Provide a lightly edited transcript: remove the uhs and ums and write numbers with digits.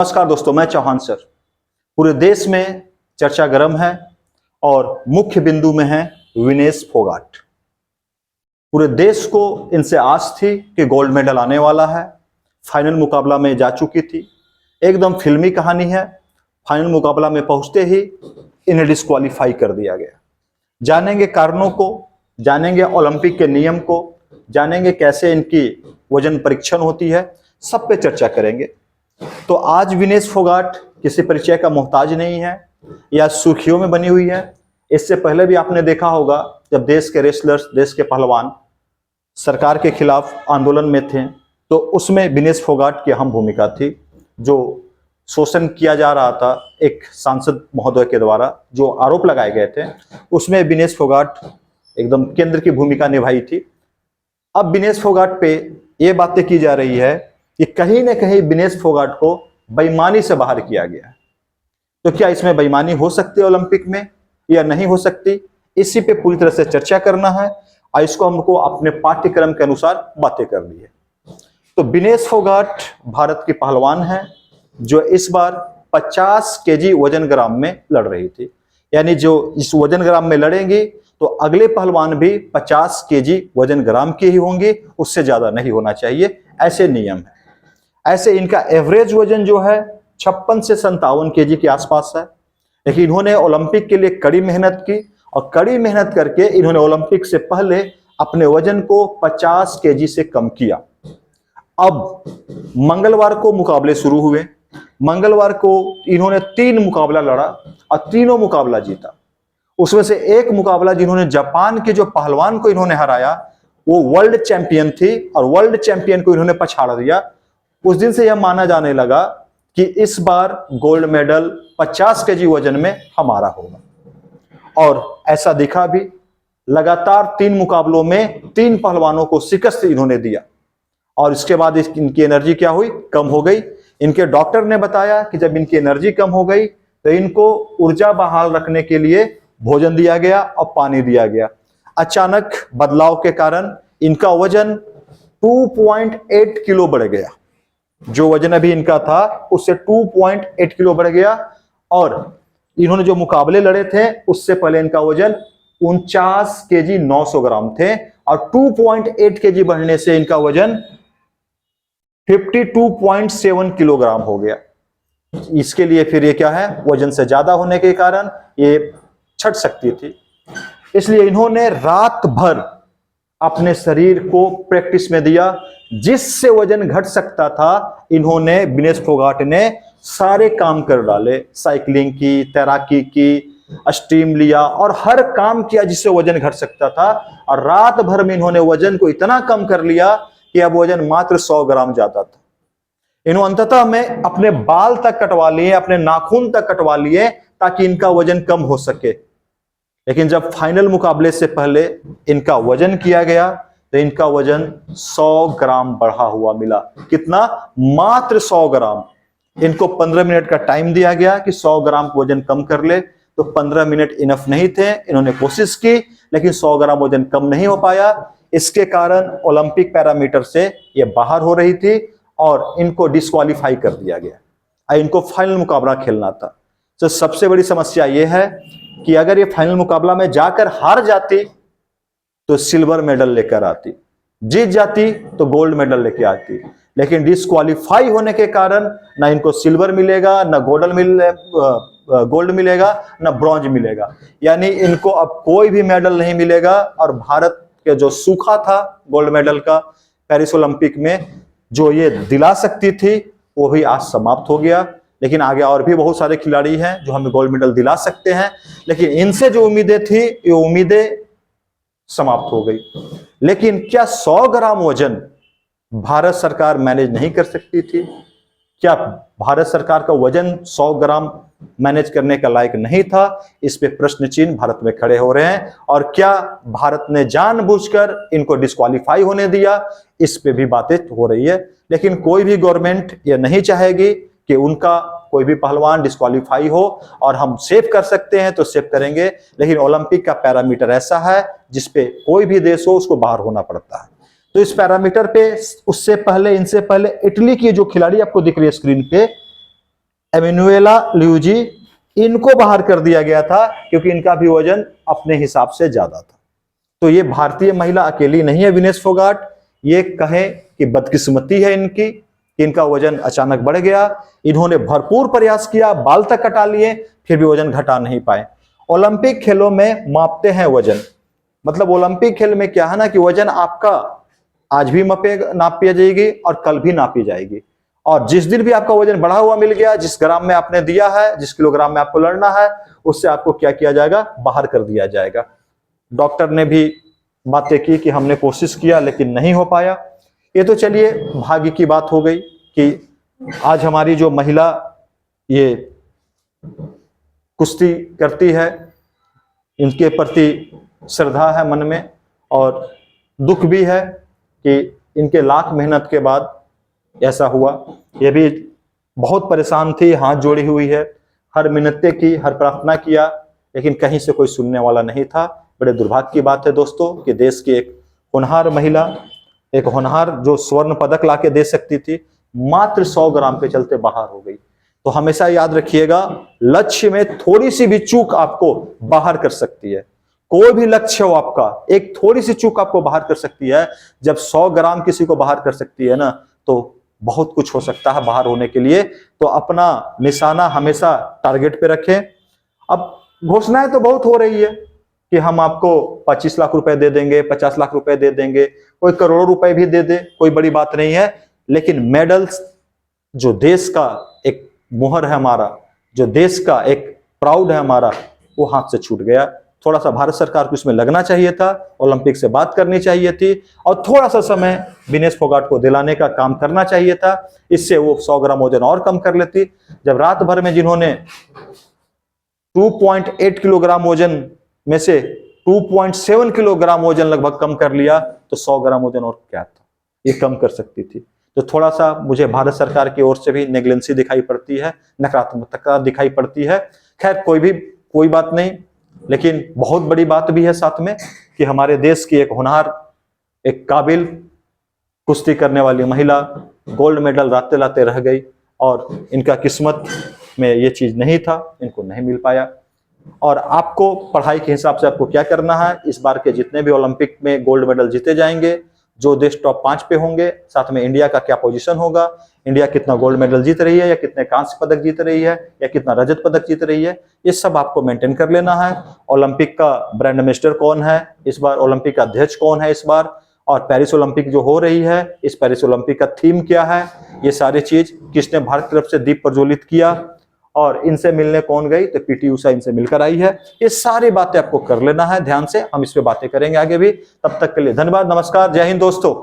नमस्कार दोस्तों, मैं चौहान सर। पूरे देश में चर्चा गर्म है और मुख्य बिंदु में है विनेश फोगाट। पूरे देश को इनसे आस थी कि गोल्ड मेडल आने वाला है। फाइनल मुकाबला में जा चुकी थी। एकदम फिल्मी कहानी है। फाइनल मुकाबला में पहुंचते ही इन्हें डिस्क्वालीफाई कर दिया गया। जानेंगे कारणों को, जानेंगे ओलंपिक के नियम को, जानेंगे कैसे इनकी वजन परीक्षण होती है, सब पे चर्चा करेंगे। तो आज विनेश फोगाट किसी परिचय का मोहताज नहीं है या सुर्खियों में बनी हुई है। इससे पहले भी आपने देखा होगा जब देश के रेसलर्स, देश के पहलवान सरकार के खिलाफ आंदोलन में थे तो उसमें विनेश फोगाट की अहम भूमिका थी। जो शोषण किया जा रहा था एक सांसद महोदय के द्वारा, जो आरोप लगाए गए थे, उसमें विनेश फोगाट एकदम केंद्र की भूमिका निभाई थी। अब विनेश फोगाट पे ये बातें की जा रही है कि कहीं न कहीं विनेश फोगाट को बेईमानी से बाहर किया गया है। तो क्या इसमें बेईमानी हो सकती है ओलंपिक में या नहीं हो सकती, इसी पे पूरी तरह से चर्चा करना है और इसको हमको अपने पाठ्यक्रम के अनुसार बातें करनी है। तो विनेश फोगाट भारत की पहलवान है जो इस बार 50 केजी वजन ग्राम में लड़ रही थी। यानी जो इस वजन ग्राम में लड़ेंगी तो अगले पहलवान भी 50 केजी वजन ग्राम के ही होंगे, उससे ज्यादा नहीं होना चाहिए, ऐसे नियम है। ऐसे इनका एवरेज वजन जो है 56 से 57 केजी के आसपास है। लेकिन इन्होंने ओलंपिक के लिए कड़ी मेहनत की और कड़ी मेहनत करके इन्होंने ओलंपिक से पहले अपने वजन को 50 केजी से कम किया। अब मंगलवार को मुकाबले शुरू हुए। मंगलवार को इन्होंने 3 मुकाबला लड़ा और तीनों मुकाबला जीता। उसमें से एक मुकाबला जिन्होंने जापान के जो पहलवान को इन्होंने हराया वो वर्ल्ड चैंपियन थी और वर्ल्ड चैंपियन को इन्होंने पछाड़ दिया। उस दिन से यह माना जाने लगा कि इस बार गोल्ड मेडल 50 केजी वजन में हमारा होगा और ऐसा दिखा भी। लगातार 3 मुकाबलों में 3 पहलवानों को शिकस्त इन्होंने दिया और इसके बाद इनकी एनर्जी क्या हुई, कम हो गई। इनके डॉक्टर ने बताया कि जब इनकी एनर्जी कम हो गई तो इनको ऊर्जा बहाल रखने के लिए भोजन दिया गया और पानी दिया गया। अचानक बदलाव के कारण इनका वजन 2.8 किलो बढ़ गया। जो वजन अभी इनका था उससे 2.8 किलो बढ़ गया और इन्होंने जो मुकाबले लड़े थे उससे पहले इनका वजन 49 केजी 900 ग्राम थे और 2.8 केजी बढ़ने से इनका वजन 52.7 किलोग्राम हो गया। इसके लिए फिर ये क्या है, वजन से ज्यादा होने के कारण ये छट सकती थी। इसलिए इन्होंने रात भर अपने शरीर को प्रैक्टिस में दिया। जिससे वजन घट सकता था इन्होंने, विनेश फोगाट ने सारे काम कर डाले। साइकिलिंग की, तैराकी की, स्टीम लिया और हर काम किया जिससे वजन घट सकता था। और रात भर में इन्होंने वजन को इतना कम कर लिया कि अब वजन मात्र 100 ग्राम जाता था। इन्होंने अंततः में अपने बाल तक कटवा लिए, अपने नाखून तक कटवा लिए ताकि इनका वजन कम हो सके। लेकिन जब फाइनल मुकाबले से पहले इनका वजन किया गया तो इनका वजन 100 ग्राम बढ़ा हुआ मिला। कितना? मात्र 100 ग्राम। इनको 15 मिनट का टाइम दिया गया कि 100 ग्राम वजन कम कर ले, तो 15 मिनट इनफ नहीं थे। इन्होंने कोशिश की लेकिन 100 ग्राम वजन कम नहीं हो पाया। इसके कारण ओलंपिक पैरामीटर से ये बाहर हो रही थी और इनको डिस्क्वालीफाई कर दिया गया। इनको फाइनल मुकाबला खेलना था। तो सबसे बड़ी समस्या यह है कि अगर ये फाइनल मुकाबला में जाकर हार जाती तो सिल्वर मेडल लेकर आती, जीत जाती तो गोल्ड मेडल लेकर आती। लेकिन डिस्क्वालीफाई होने के कारण ना इनको सिल्वर मिलेगा, ना गोल्ड मिलेगा, ना ब्रॉन्ज मिलेगा। यानी इनको अब कोई भी मेडल नहीं मिलेगा। और भारत के जो सूखा था गोल्ड मेडल का पेरिस ओलंपिक में, जो ये दिला सकती थी, वो भी आज समाप्त हो गया। लेकिन आगे और भी बहुत सारे खिलाड़ी हैं जो हमें गोल्ड मेडल दिला सकते हैं, लेकिन इनसे जो उम्मीदें थी ये उम्मीदें समाप्त हो गई। लेकिन क्या 100 ग्राम वजन भारत सरकार मैनेज नहीं कर सकती थी? क्या भारत सरकार का वजन 100 ग्राम मैनेज करने का लायक नहीं था? इस पे प्रश्न चिन्ह भारत में खड़े हो रहे हैं। और क्या भारत ने जानबूझकर इनको डिस्क्वालीफाई होने दिया? इस पे भी बातें हो रही है। लेकिन कोई भी गवर्नमेंट ये नहीं चाहेगी कि उनका कोई भी पहलवान डिस्क्वालीफाई हो, और हम सेव कर सकते हैं तो सेव करेंगे। लेकिन ओलंपिक का पैरामीटर ऐसा है जिसपे कोई भी देश हो उसको बाहर होना पड़ता है। तो इस पैरामीटर पे उससे पहले, इनसे पहले इटली की जो खिलाड़ी आपको दिख रही है स्क्रीन पे, एमेनुएला ल्यूजी, इनको बाहर कर दिया गया था क्योंकि इनका भी वजन अपने हिसाब से ज्यादा था। तो ये भारतीय महिला अकेली नहीं है विनेश फोगाट, ये कहें कि बदकिस्मती है इनकी कि इनका वजन अचानक बढ़ गया। इन्होंने भरपूर प्रयास किया, बाल तक कटा लिए, फिर भी वजन घटा नहीं पाए। ओलंपिक खेलों में मापते हैं वजन, मतलब ओलंपिक खेल में क्या है ना कि वजन आपका आज भी नापी जाएगी और कल भी नापी जाएगी। और जिस दिन भी आपका वजन बढ़ा हुआ मिल गया, जिस ग्राम में आपने दिया है, जिस किलोग्राम में आपको लड़ना है, उससे आपको क्या किया जाएगा, बाहर कर दिया जाएगा। डॉक्टर ने भी बातें की कि हमने कोशिश किया लेकिन नहीं हो पाया। ये तो चलिए भाग्य की बात हो गई कि आज हमारी जो महिला ये कुश्ती करती है, इनके प्रति श्रद्धा है मन में और दुख भी है कि इनके लाख मेहनत के बाद ऐसा हुआ। ये भी बहुत परेशान थी, हाथ जोड़ी हुई है, हर मिन्नतें की, हर प्रार्थना किया, लेकिन कहीं से कोई सुनने वाला नहीं था। बड़े दुर्भाग्य की बात है दोस्तों कि देश की एक होनहार महिला, एक होनहार जो स्वर्ण पदक लाके दे सकती थी, मात्र 100 ग्राम के चलते बाहर हो गई। तो हमेशा याद रखिएगा, लक्ष्य में थोड़ी सी भी चूक आपको बाहर कर सकती है। कोई भी लक्ष्य हो आपका, एक थोड़ी सी चूक आपको बाहर कर सकती है। जब 100 ग्राम किसी को बाहर कर सकती है ना, तो बहुत कुछ हो सकता है बाहर होने के लिए। तो अपना निशाना हमेशा टारगेट पे रखें। अब घोषणाएं तो बहुत हो रही है कि हम आपको 25 लाख रुपए दे देंगे, 50 लाख रुपए दे देंगे, कोई करोड़ों रुपए भी दे दे, कोई बड़ी बात नहीं है। लेकिन मेडल्स, जो देश का एक मुहर है हमारा, जो देश का एक प्राउड है हमारा, वो हाथ से छूट गया। थोड़ा सा भारत सरकार को इसमें लगना चाहिए था, ओलंपिक से बात करनी चाहिए थी और थोड़ा सा समय विनेश फोगाट को दिलाने का काम करना चाहिए था। इससे वो 100 ग्राम वजन और कम कर लेती। जब रात भर में जिन्होंने 2.8 किलोग्राम वजन में से 2.7 किलोग्राम वजन लगभग कम कर लिया, तो 100 ग्राम वजन और क्या था, ये कम कर सकती थी। तो थोड़ा सा मुझे भारत सरकार की ओर से भी नेग्लेंसी दिखाई पड़ती है, नकारात्मकता दिखाई पड़ती है। खैर कोई बात नहीं, लेकिन बहुत बड़ी बात भी है साथ में कि हमारे देश की एक होनहार, एक काबिल कुश्ती करने वाली महिला गोल्ड मेडल लाते लाते रह गई और इनका किस्मत में ये चीज नहीं था, इनको नहीं मिल पाया। और आपको पढ़ाई के हिसाब से आपको क्या करना है, इस बार के जितने भी ओलंपिक में गोल्ड मेडल जीते जाएंगे, जो देश टॉप 5 पे होंगे, साथ में इंडिया का क्या पोजीशन होगा, इंडिया कितना गोल्ड मेडल जीत रही है या कितने कांस्य पदक जीत रही है या कितना रजत पदक जीत रही है, ये सब आपको मेंटेन कर लेना है। ओलंपिक का ब्रांड एम्बेसडर कौन है इस बार, ओलंपिक का अध्यक्ष कौन है इस बार, और पेरिस ओलंपिक जो हो रही है, इस पेरिस ओलंपिक का थीम क्या है, ये सारी चीज किसने भारत की तरफ से दीप प्रज्वलित किया और इनसे मिलने कौन गई, तो पीटी उषा इनसे मिलकर आई है। ये सारी बातें आपको कर लेना है ध्यान से, हम इस पे बातें करेंगे आगे भी। तब तक के लिए धन्यवाद, नमस्कार, जय हिंद दोस्तों।